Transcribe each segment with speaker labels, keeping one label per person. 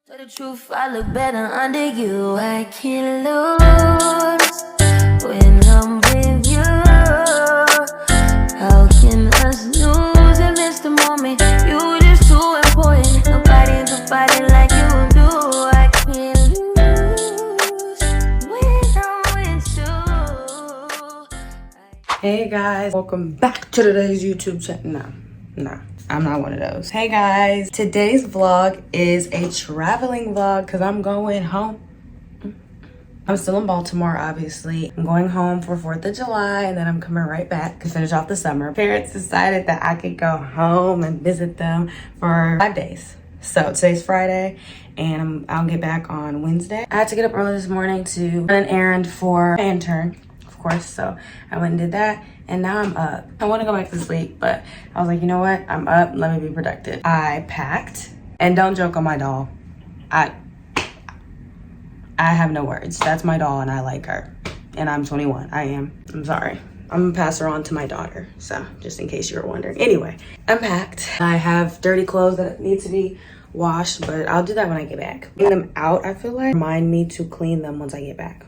Speaker 1: Tell the truth, I look better under you. I can't lose when I'm with you. How can us lose and miss the moment? You just too important. Nobody like you do. I can't lose when I'm with you.
Speaker 2: Hey guys, welcome back to today's YouTube channel. No, I'm not one of those. Hey guys, today's vlog is a traveling vlog because I'm going home. I'm still in Baltimore, obviously. I'm going home for 4th of July and then I'm coming right back to finish off the summer. Parents decided that I could go home and visit them for 5 days. So today's Friday and I'll get back on Wednesday. I had to get up early this morning to run an errand for an intern, of course. So I went and did that and now I'm up. I want to go back to sleep, but I was like, you know what? I'm up, let me be productive. I packed, and don't joke on my doll. I have no words. That's my doll and I like her. And I'm 21. I'm sorry. I'm gonna pass her on to my daughter. So just in case you were wondering. Anyway, I'm packed. I have dirty clothes that need to be washed, but I'll do that when I get back. Getting them out, I feel like, remind me to clean them once I get back.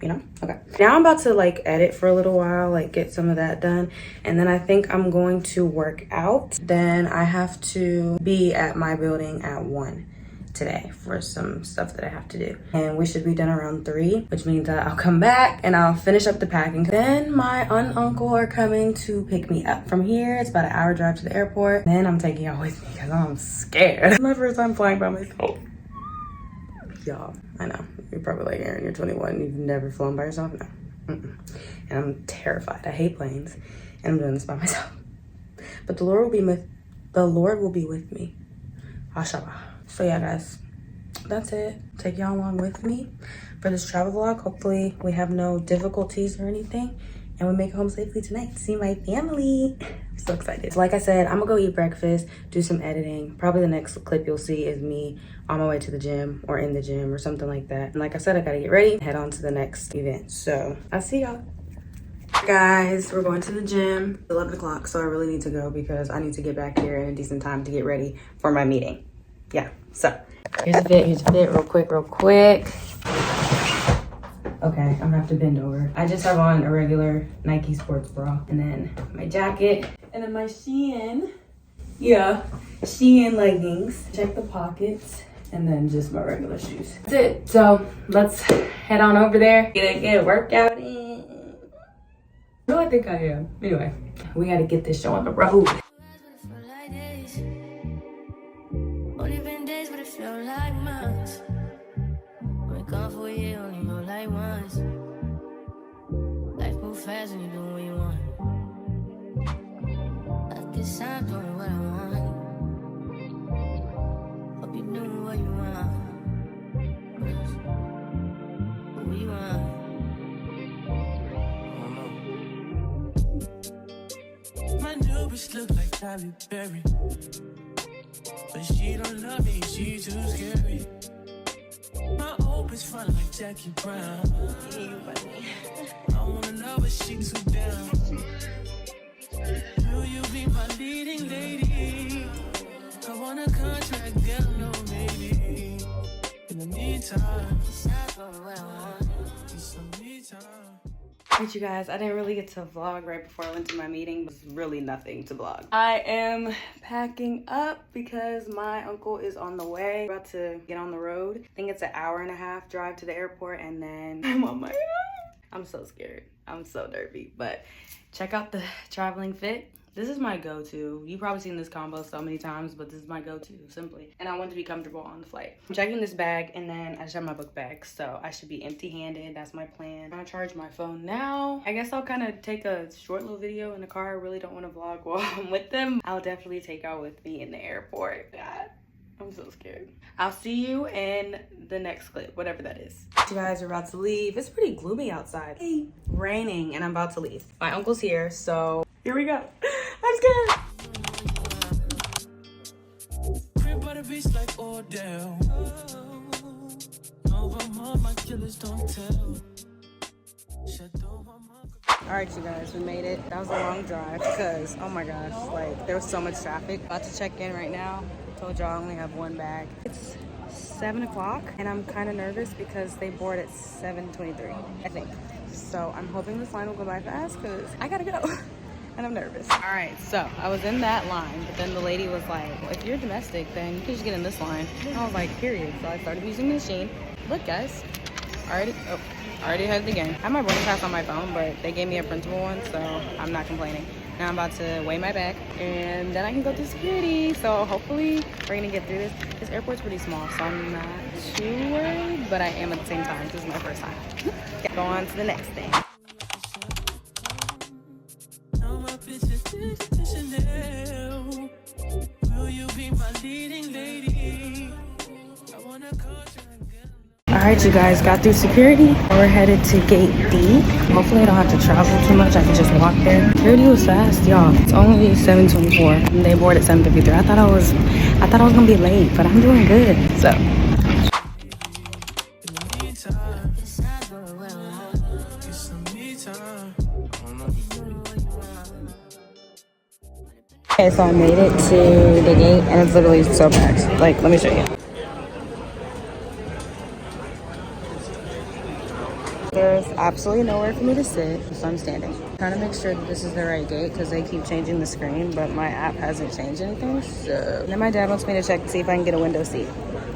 Speaker 2: You know? Okay. Now I'm about to like edit for a little while, like get some of that done. And then I think I'm going to work out. Then I have to be at my building at 1 today for some stuff that I have to do. And we should be done around 3, which means that I'll come back and I'll finish up the packing. Then my aunt and uncle are coming to pick me up from here. It's about an hour drive to the airport. Then I'm taking y'all with me because I'm scared. It's my first time flying by myself. Y'all, I know. You're probably like, Erin, you're 21. You've never flown by yourself? No. And I'm terrified. I hate planes. And I'm doing this by myself. But the Lord will be with me. Mashallah. So yeah, guys, that's it. Take y'all along with me for this travel vlog. Hopefully we have no difficulties or anything. And we make it home safely tonight to see my family. I'm so excited. Like I said, I'm gonna go eat breakfast, do some editing. Probably the next clip you'll see is me on my way to the gym or in the gym or something like that. And like I said, I gotta get ready and head on to the next event. So I'll see y'all. Guys, we're going to the gym. 11 o'clock, so I really need to go because I need to get back here in a decent time to get ready for my meeting. Yeah, so here's a fit real quick. Okay, I'm gonna have to bend over. I just have on a regular Nike sports bra and then my jacket and then my Shein leggings. Check the pockets and then just my regular shoes. That's it. So let's head on over there. Get a workout in. No, I think I am. Anyway, we gotta get this show on the road.
Speaker 1: Only been days, but it felt like months. Been gone for a year, only know like once. Life move fast and you do what you want. At this time, doing what I want. Hope you doing what you want. What you want.
Speaker 3: My new bitch look like Tyler Perry. But she don't love me, she too scary. My old bitch front like Jackie Brown. I wanna know but she too down. Will you be my leading lady? I want a contract, girl, no maybe. In the meantime, it's some me time.
Speaker 2: Alright, you guys, I didn't really get to vlog right before I went to my meeting. There's really nothing to vlog. I am packing up because my uncle is on the way. We're about to get on the road. I think it's an hour-and-a-half drive to the airport and then I'm on my own. I'm so scared. I'm so nervy, but check out the traveling fit. This is my go-to. You've probably seen this combo so many times, but this is my go-to, simply. And I want to be comfortable on the flight. I'm checking this bag, and then I just have my book bag, so I should be empty-handed. That's my plan. I'm gonna charge my phone now. I guess I'll kind of take a short little video in the car. I really don't want to vlog while I'm with them. I'll definitely take y'all with me in the airport. God, I'm so scared. I'll see you in the next clip, whatever that is. You guys are about to leave. It's pretty gloomy outside. Hey, raining, and I'm about to leave. My uncle's here, so here we go. I'm scared.
Speaker 3: Crib by the beach like Odell. My killers don't tell.
Speaker 2: All right, you guys, we made it. That was a long drive because, oh my gosh, like there was so much traffic. About to check in right now. Told y'all I only have one bag. It's 7 o'clock, and I'm kind of nervous because they board at 7:23, I think. So I'm hoping this line will go by fast because I gotta go. And I'm nervous. All right, so I was in that line, but then the lady was like, well, if you're domestic, then you can just get in this line. And I was like, period. So I started using the machine. Look, guys, already ahead of the game. I have my boarding pass on my phone, but they gave me a printable one, so I'm not complaining. Now I'm about to weigh my bag, and then I can go through security. So hopefully we're gonna get through this. This airport's pretty small, so I'm not too worried, but I am at the same time. This is my first time. Go on to the next thing.
Speaker 3: Will you be my leading lady? I wanna
Speaker 2: All right, you guys, got through security. We're headed to gate D. Hopefully I don't have to travel too much. I can just walk there. Security was fast, y'all. It's only 7:24 and they board at 7:53. I thought I was gonna be late, but I'm doing good. So okay, so I made it to the gate and it's literally so packed. Like, let me show you. There's absolutely nowhere for me to sit, so I'm standing. Trying to make sure that this is the right gate because they keep changing the screen, but my app hasn't changed anything. So then my dad wants me to check to see if I can get a window seat.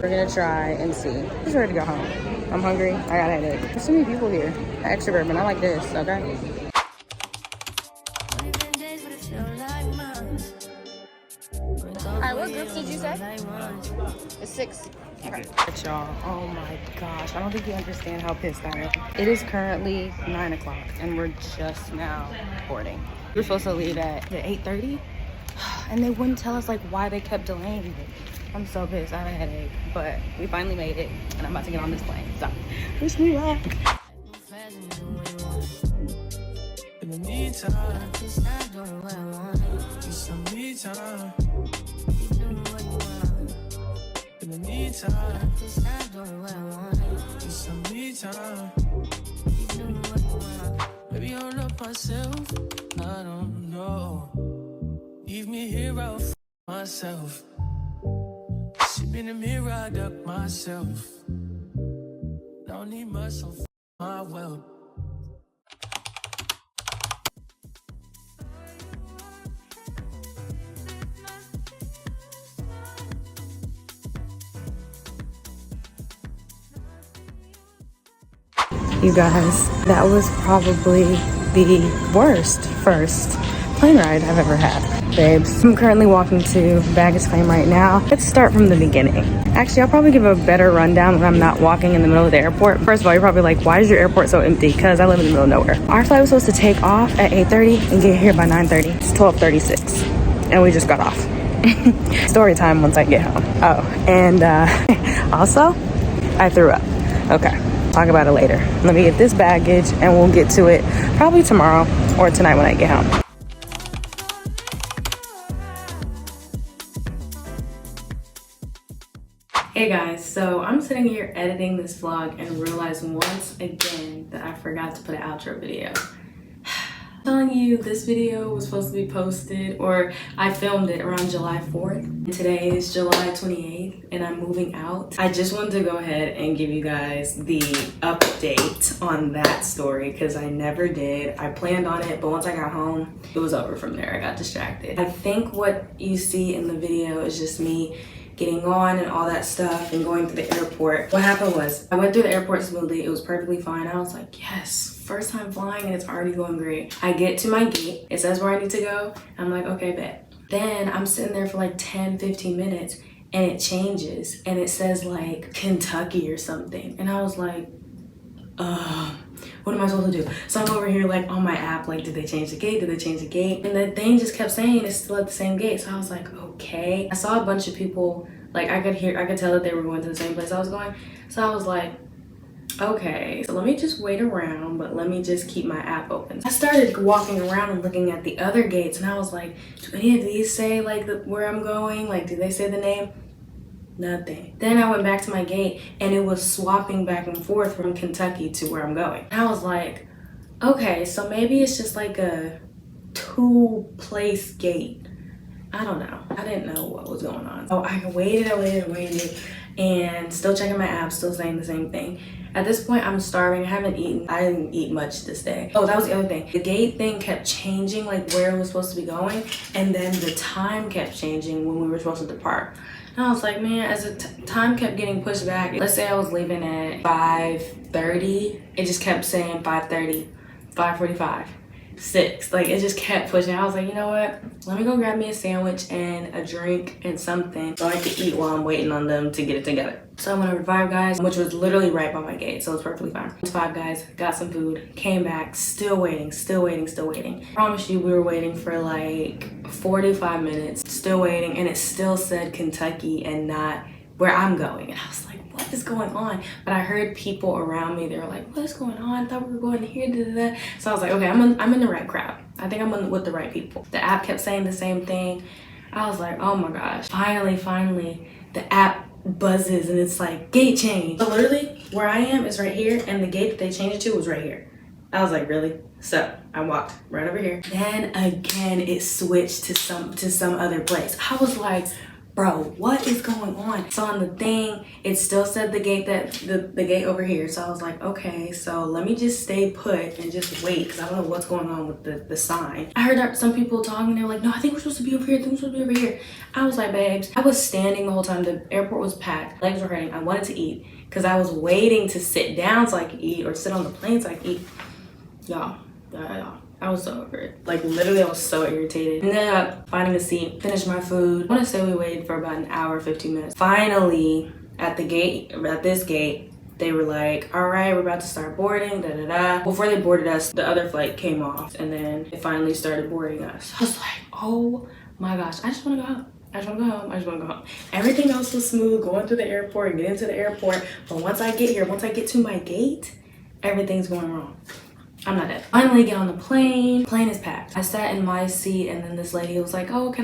Speaker 2: We're gonna try and see. I'm just ready to go home. I'm hungry. I got a headache. There's so many people here. Extra bourbon. I like this. Okay. Alright, what groups did you say? It's 6. Okay. Y'all, oh my gosh, I don't think you understand how pissed I am. It is currently 9 o'clock and we're just now boarding. We were supposed to leave at 8:30 and they wouldn't tell us like why they kept delaying it. I'm so pissed. I have a headache, but we finally made it and I'm about to get on this plane. So, wish me luck.
Speaker 3: In the meantime, just not doing what I want. Just some me time. Keep doing what you want. In the meantime, just not doing what I want. Just some me time. Keep doing what you want. Maybe I'll love myself. I don't know. Leave me here out for myself. Sit in the mirror, I duck myself. Don't need myself, my wealth.
Speaker 2: You guys, that was probably the worst first plane ride I've ever had. Babes, I'm currently walking to baggage claim right now. Let's start from the beginning. Actually, I'll probably give a better rundown when I'm not walking in the middle of the airport. First of all, you're probably like, why is your airport so empty? Because I live in the middle of nowhere. Our flight was supposed to take off at 8:30 and get here by 9:30. It's 12:36 and we just got off. Story time once I get home. Oh, and also, I threw up. Okay. Talk about it later. Let me get this baggage and we'll get to it probably tomorrow or tonight when I get home. Hey guys, so I'm sitting here editing this vlog and realized once again that I forgot to put an outro video. Telling you this video was supposed to be posted, or I filmed it around July 4th. Today is July 28th and I'm moving out. I just wanted to go ahead and give you guys the update on that story because I never did. I planned on it, but once I got home, it was over from there. I got distracted. I think what you see in the video is just me getting on and all that stuff and going through the airport. What happened was I went through the airport smoothly. It was perfectly fine. I was like, yes, first time flying and it's already going great. I get to my gate. It says where I need to go. I'm like, okay, bet. Then I'm sitting there for like 10, 15 minutes and it changes and it says like Kentucky or something. And I was like, what am I supposed to do? So I'm over here like on my app, like, did they change the gate? Did they change the gate? And the thing just kept saying it's still at the same gate. So I was like, okay. I saw a bunch of people, like I could tell that they were going to the same place I was going. So I was like, okay, so let me just wait around, but let me just keep my app open. I started walking around and looking at the other gates and I was like, do any of these say like where I'm going? Like, do they say the name? Nothing. Then I went back to my gate and it was swapping back and forth from Kentucky to where I'm going. And I was like, okay, so maybe it's just like a 2-place gate. I don't know. I didn't know what was going on. So I waited. and still checking my app, still saying the same thing. At this point, I'm starving. I haven't eaten. I didn't eat much this day. Oh, that was the other thing. The gate thing kept changing, like where it was supposed to be going, and then the time kept changing when we were supposed to depart. And I was like, man, as the time kept getting pushed back, let's say I was leaving at 5:30, it just kept saying 5:30, 5:45. 6. Like, it just kept pushing. I was like, you know what? Let me go grab me a sandwich and a drink and something so I could eat while I'm waiting on them to get it together. So I went over to Five Guys, which was literally right by my gate, so it's perfectly fine. Went to Five Guys, got some food, came back, still waiting. I promise you, we were waiting for like 45 minutes, still waiting, and it still said Kentucky and not where I'm going. And I was like, what is going on? But I heard people around me, they were like, what is going on? I thought we were going here, da, da, da. So I was like, okay, I'm in the right crowd. I think I'm with the right people. The app kept saying the same thing. I was like, oh my gosh. Finally, the app buzzes and it's like, gate change. So literally, where I am is right here, and the gate that they changed it to was right here. I was like, really? So I walked right over here. Then again, it switched to some other place. I was like, bro, what is going on? So on the thing, it still said the gate the gate over here. So I was like, okay, so let me just stay put and just wait, because I don't know what's going on with the sign. I heard some people talking, they're like, no, I think we're supposed to be over here, I was like, babes, I was standing the whole time. The airport was packed, legs were hurting. I wanted to eat because I was waiting to sit down so I could eat, or sit on the plane so I could eat. Y'all. I was so over it. Like, literally, I was so irritated. Ended up finding a seat, finished my food. I want to say we waited for about an hour, 15 minutes. Finally, at this gate, they were like, all right, we're about to start boarding, da da da. Before they boarded us, the other flight came off, and then they finally started boarding us. I was like, oh my gosh, I just want to go home. I just want to go home. Everything else was smooth, going through the airport and getting to the airport. But once I get here, once I get to my gate, everything's going wrong. I'm not dead. Finally get on the plane. Plane is packed. I sat in my seat, and then this lady was like, oh, can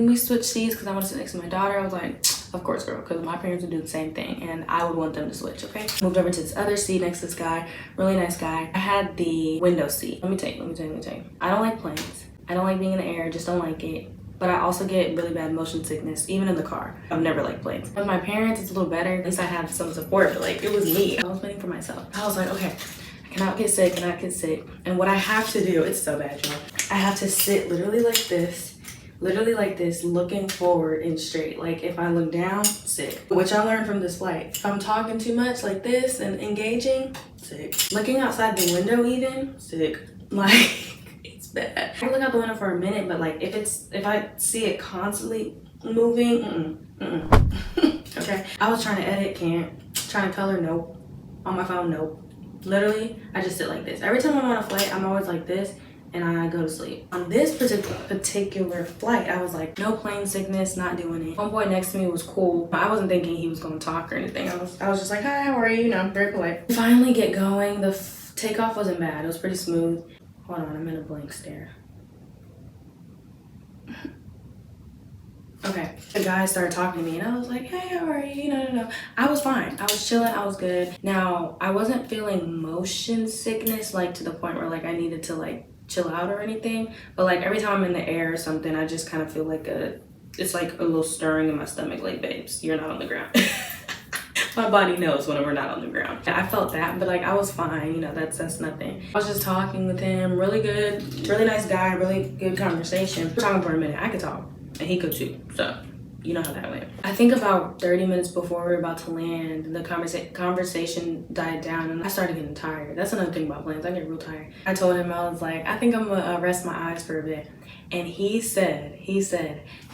Speaker 2: we switch seats? Because I want to sit next to my daughter. I was like, of course, girl, because my parents would do the same thing, and I would want them to switch, okay? Moved over to this other seat next to this guy, really nice guy. I had the window seat. Let me tell you. I don't like planes. I don't like being in the air, just don't like it. But I also get really bad motion sickness, even in the car. I've never liked planes. With my parents, it's a little better. At least I have some support, but like, it was me. I was waiting for myself. I was like, okay, cannot get sick. And what I have to do, it's so bad, y'all. I have to sit literally like this, looking forward and straight. Like, if I look down, sick. Which I learned from this flight. If I'm talking too much like this and engaging, sick. Looking outside the window even, sick. Like, it's bad. I can look out the window for a minute, but like, if I see it constantly moving, okay. I was trying to edit, can't. Trying to color, nope. On my phone, nope. Literally, I just sit like this. Every time I'm on a flight, I'm always like this, and I go to sleep. On this particular flight, I was like, no plane sickness, not doing it. One boy next to me was cool. I wasn't thinking he was gonna talk or anything. I was just like, hi, how are you? You know, very polite. Finally get going. The takeoff wasn't bad. It was pretty smooth. Hold on, I'm in a blank stare. Okay, the guy started talking to me, and I was like, hey, how are you? No. I was fine. I was chilling. I was good. Now, I wasn't feeling motion sickness, like to the point where like I needed to like chill out or anything. But like every time I'm in the air or something, I just kind of feel like it's like a little stirring in my stomach, like, babes, you're not on the ground. My body knows when we're not on the ground. I felt that, but like I was fine, you know, that's nothing. I was just talking with him, really good, really nice guy, really good conversation. We were talking for a minute. I could talk. And he could too, so you know how that went. I think about 30 minutes before we were about to land, the conversation died down, and I started getting tired. That's another thing about planes, I get real tired. I told him, I was like, I think I'm gonna rest my eyes for a bit. And he said,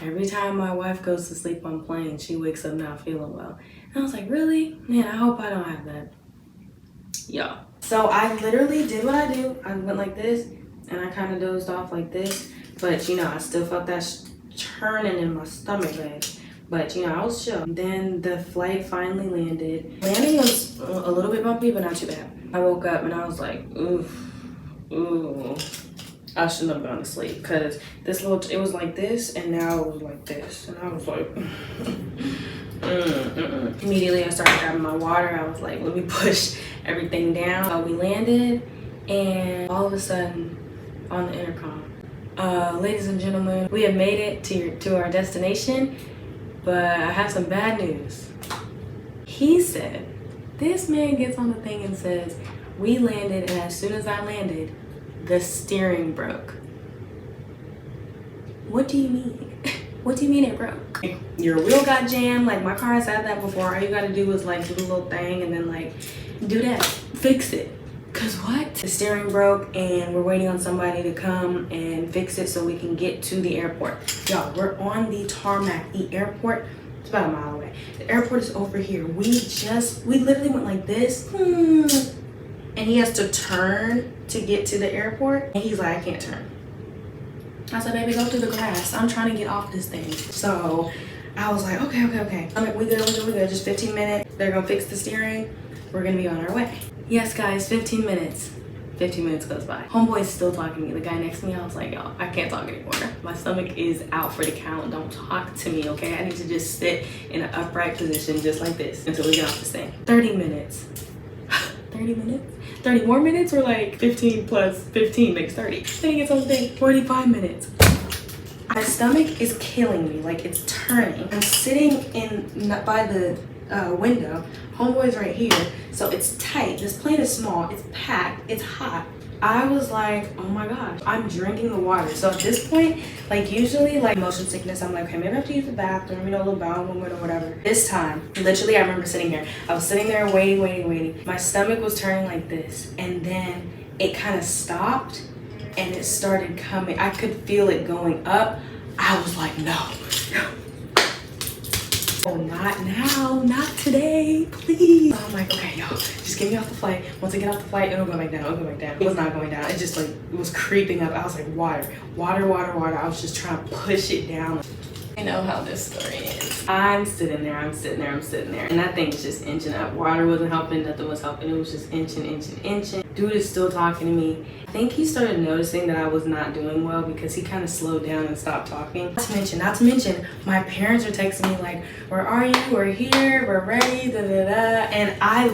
Speaker 2: every time my wife goes to sleep on planes, she wakes up not feeling well. And I was like, really? Man, I hope I don't have that. Yeah. So I literally did what I do. I went like this, and I kind of dozed off like this. But, you know, I still felt that churning in my stomach, babe. But, you know, I was chill. Then the flight finally landed. Landing was a little bit bumpy, but not too bad. I woke up and I was like, ooh. I shouldn't have gone to sleep, because it was like this, and now it was like this. And I was like, Immediately I started grabbing my water. I was like, let me push everything down. We landed, and all of a sudden on the intercom, ladies and gentlemen, we have made it to our destination, but I have some bad news. He said, this man gets on the thing and says, we landed, and as soon as I landed, the steering broke. What do you mean? What do you mean it broke? Your wheel got jammed. Like, my car has had that before. All you gotta do is like do the little thing and then like do that. Fix it. Cause what? The steering broke and we're waiting on somebody to come and fix it so we can get to the airport. Y'all, we're on the tarmac. The airport, it's about a mile away. The airport is over here. We literally went like this. And he has to turn to get to the airport. And he's like, I can't turn. I said, baby, go through the grass. I'm trying to get off this thing. So I was like, okay. I'm like, we good. Just 15 minutes. They're gonna fix the steering. We're gonna be on our way. Yes, guys, 15 minutes. 15 minutes goes by. Homeboy's still talking to me. The guy next to me, I was like, y'all, I can't talk anymore. My stomach is out for the count. Don't talk to me, okay? I need to just sit in an upright position just like this until we get off this thing. 30 minutes. 30 minutes? 30 more minutes, or like 15 plus 15 makes 30. Then he gets on the thing, 45 minutes. My stomach is killing me, like it's turning. I'm sitting by the window. Homeboy's right here, so it's tight. This plane is small, it's packed, it's hot. I was like, oh my gosh, I'm drinking the water. So at this point, like usually like motion sickness, I'm like, okay, maybe I have to use the bathroom, you know, a little bowel movement or whatever. This time, literally I remember sitting here. I was sitting there waiting. My stomach was turning like this, and then it kind of stopped and it started coming. I could feel it going up. I was like, no. Oh, not now, not today, please. I'm like, okay, yo, just get me off the flight. Once I get off the flight, it'll go back down, It was not going down. It just like, it was creeping up. I was like, water. I was just trying to push it down. You know how this story is. I'm sitting there. And that thing is just inching up. Water wasn't helping, nothing was helping. It was just inching. Dude is still talking to me. I think he started noticing that I was not doing well because he kind of slowed down and stopped talking. Not to mention, my parents are texting me like, where are you? We're here, we're ready, And I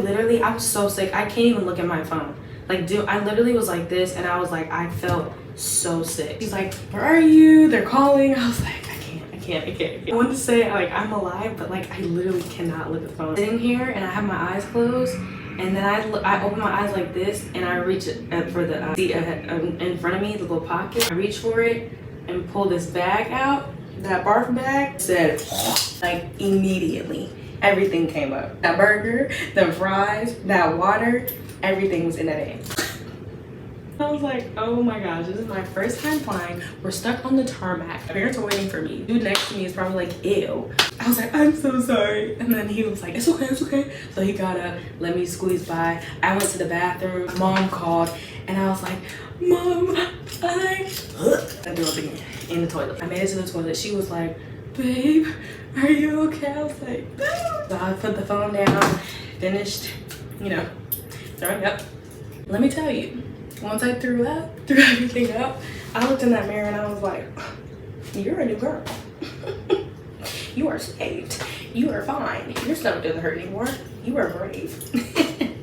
Speaker 2: was so sick. I can't even look at my phone. Like, dude, I literally was like this, and I was like, I felt so sick. He's like, where are you? They're calling. I was like, I can't. I wanted to say like I'm alive, but like I literally cannot look at the phone. Sitting here and I have my eyes closed, and then I open my eyes like this, and I reach for the seat in front of me, the little pocket. I reach for it and pull this bag out, that barf bag. Said like immediately, everything came up. That burger, the fries, that water, everything was in that bag. I was like, oh my gosh, this is my first time flying. We're stuck on the tarmac. My parents are waiting for me. Dude next to me is probably like, ew. I was like, I'm so sorry. And then he was like, it's okay. So he got up, let me squeeze by. I went to the bathroom. Mom called, and I was like, Mom, I threw up again in the toilet. I made it to the toilet. She was like, babe, are you okay? I was like, no. So I put the phone down, finished, throwing up. Let me tell you, once I threw everything up, I looked in that mirror and I was like, you're a new girl. You are saved. You are fine. Your stomach doesn't hurt anymore. You are brave.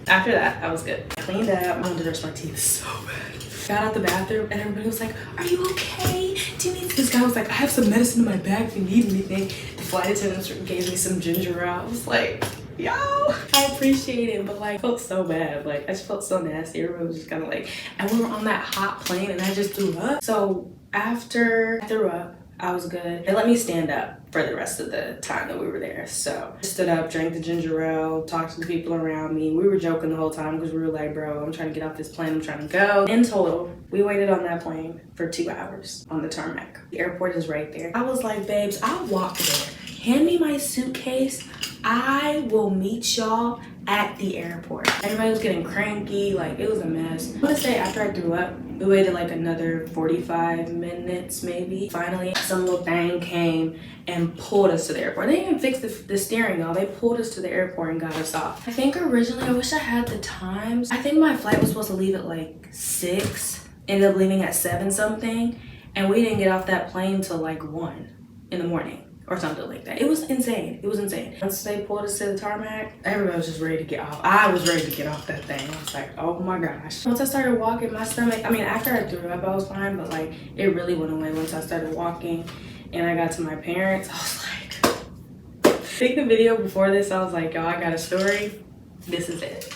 Speaker 2: After that, I was good. I cleaned up. I wanted to brush my teeth so bad. Got out the bathroom and everybody was like, are you okay? Do you need this? Guy was like, I have some medicine in my bag if you need anything. The flight attendant gave me some ginger ale. I was like, yo, I appreciate it, but like, I felt so bad. Like, I just felt so nasty. Everybody was just kind of like, and we were on that hot plane and I just threw up. So after I threw up, I was good. They let me stand up for the rest of the time that we were there. So I stood up, drank the ginger ale, talked to the people around me. We were joking the whole time because we were like, bro, I'm trying to get off this plane. I'm trying to go. In total, we waited on that plane for 2 hours on the tarmac. The airport is right there. I was like, babes, I'll walk there. Hand me my suitcase. I will meet y'all at the airport. Everybody was getting cranky, like it was a mess. I want to say after I threw up, we waited like another 45 minutes maybe. Finally, some little thing came and pulled us to the airport. They didn't even fix the steering though. They pulled us to the airport and got us off. I think originally, I wish I had the times. I think my flight was supposed to leave at like 6, ended up leaving at 7 something, and we didn't get off that plane till like 1 in the morning. Or something like that. It was insane. Once they pulled us to the tarmac, everybody was just ready to get off. I was ready to get off that thing. I was like, oh my gosh. Once I started walking, my stomach, after I threw up, I was fine, but like, it really went away once I started walking and I got to my parents. I was like, think the video before this, I was like, y'all, I got a story. This is it.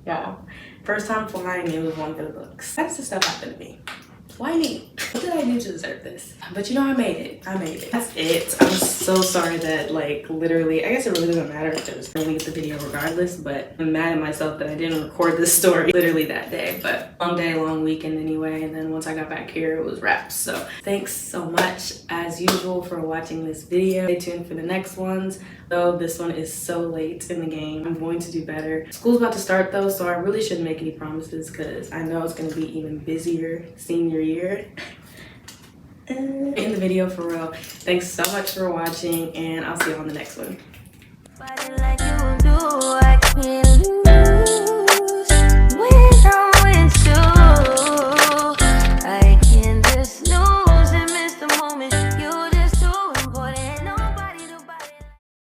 Speaker 2: Y'all, first time flying, it was one for the books. That's the stuff happened to me. Why me? What did I do to deserve this? But you know, I made it. I made it. That's it. I'm so sorry that, like, literally, I guess it really doesn't matter because I'm gonna get the video regardless, but I'm mad at myself that I didn't record this story literally that day. But long day, long weekend anyway, and then once I got back here, it was wraps. So thanks so much, as usual, for watching this video. Stay tuned for the next ones. Though this one is so late in the game, I'm going to do better. School's about to start though, so I really shouldn't make any promises because I know it's gonna be even busier senior year. In the video for real. Thanks so much for watching, and I'll see you on the next one.
Speaker 1: Body like you do, I can't